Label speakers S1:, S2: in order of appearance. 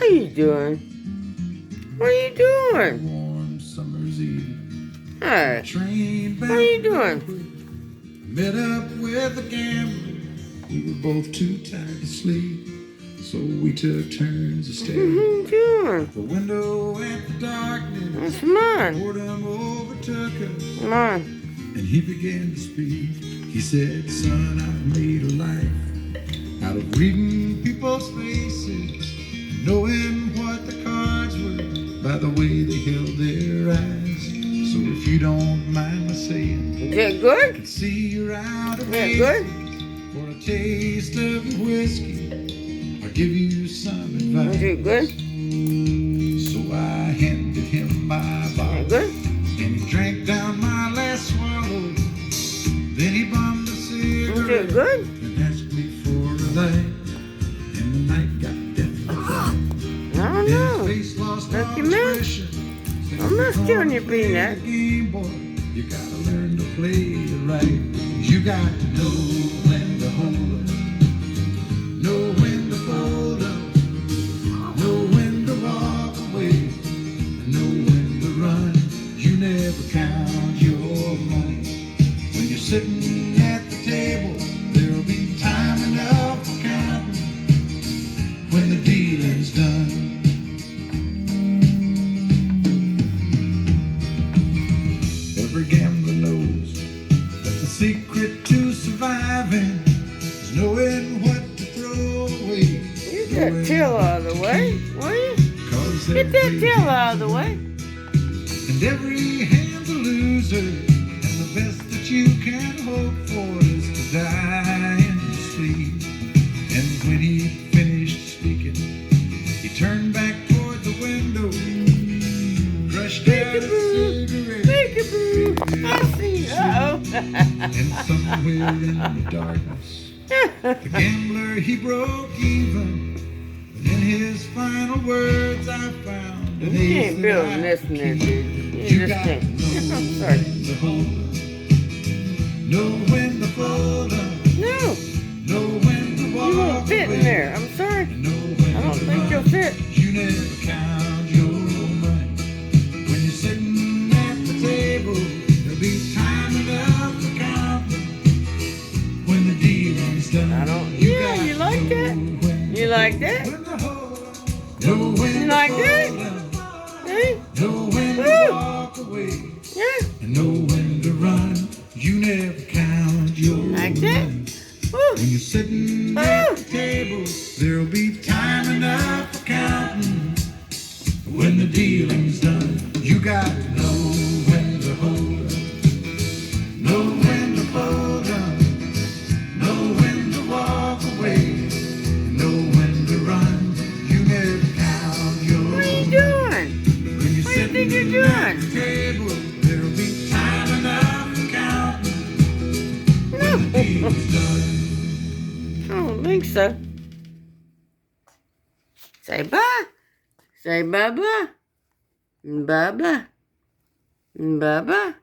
S1: are you doing? What are you doing?
S2: Warm summer's eve.
S1: Hey, what are you doing?
S2: Met up with a gambler. We were both too tired to sleep, so we took turns of
S1: What are
S2: staring
S1: you doing?
S2: out the window at the darkness.
S1: Come on.
S2: Boredom overtook us,
S1: Come on.
S2: and he began to speak. He said, "Son, I've made a life out of reading people's faces, knowing what the cards were by the way they held their eyes. So if you don't mind my saying,
S1: Is that good?
S2: I can see you're out of
S1: Is that good?
S2: for a taste of whiskey. I'll give you some advice."
S1: Is it good?
S2: So I handed him my
S1: Is that
S2: bottle,
S1: good?
S2: and he drank down my last swallow. Then he bummed a
S1: Is
S2: cigarette
S1: it good?
S2: and asked me for a light, and the night got deathly quiet.
S1: I don't
S2: His
S1: know.
S2: face lost
S1: Lucky
S2: all
S1: man.
S2: expression. Said,
S1: I'm not
S2: "If you're
S1: stealing
S2: gonna
S1: your
S2: play
S1: peanut."
S2: the game, boy, you gotta learn to play it right. You got to know when to hold up, know when to fold up, know when to walk away, and know when to run. You never count your money when you're sitting at the table. There'll be time enough for counting when the dealing's done. Every gambler knows that the secret to surviving is knowing what to throw away.
S1: Get that tail out of the way, will you?
S2: 'Cause
S1: Get that
S2: every
S1: tail out of the way.
S2: And every hand's a loser, and the best that you can hope for is to die in your sleep. And when he finished speaking, he turned back toward the window, crushed out a cigarette,
S1: Peekaboo. I see. Uh-oh.
S2: and somewhere in the darkness, the gambler, he broke even. And in his final words, I found an
S1: You
S2: ace
S1: ain't
S2: that
S1: building
S2: I
S1: this in there,
S2: keep.
S1: dude.
S2: You
S1: You just
S2: got
S1: think.
S2: to know
S1: I'm sorry.
S2: when to hold up, know when to fold up,
S1: No,
S2: know when to
S1: you
S2: walk
S1: won't fit in
S2: away,
S1: there. I'm sorry.
S2: and know when
S1: I don't
S2: to
S1: think
S2: run.
S1: you'll fit.
S2: You never count your money when you're sitting at the table. There'll be time enough for counting when the dealing's done.
S1: I don't.
S2: You
S1: Yeah,
S2: got
S1: you
S2: to
S1: like
S2: know
S1: that?
S2: when
S1: You like that?
S2: to hold up, know when
S1: You
S2: to
S1: like
S2: fold
S1: that?
S2: up,
S1: Hey?
S2: know when to
S1: Woo!
S2: walk away,
S1: Yeah.
S2: and know when to run. You never count your
S1: Like that?
S2: money.
S1: Woo.
S2: When you're sitting at the table, there'll be time enough for counting when the dealing's done. You got to know when to hold up, know when to fold up, know when to walk away, know when to run. You never count your
S1: What are you
S2: money.
S1: doing?
S2: When you're
S1: What do you think
S2: sitting
S1: you're
S2: at
S1: doing?
S2: the table, there'll be time enough for counting when the dealing's done.
S1: I don't think so. Say bye. Say bye-bye. Bye-bye. Bye-bye.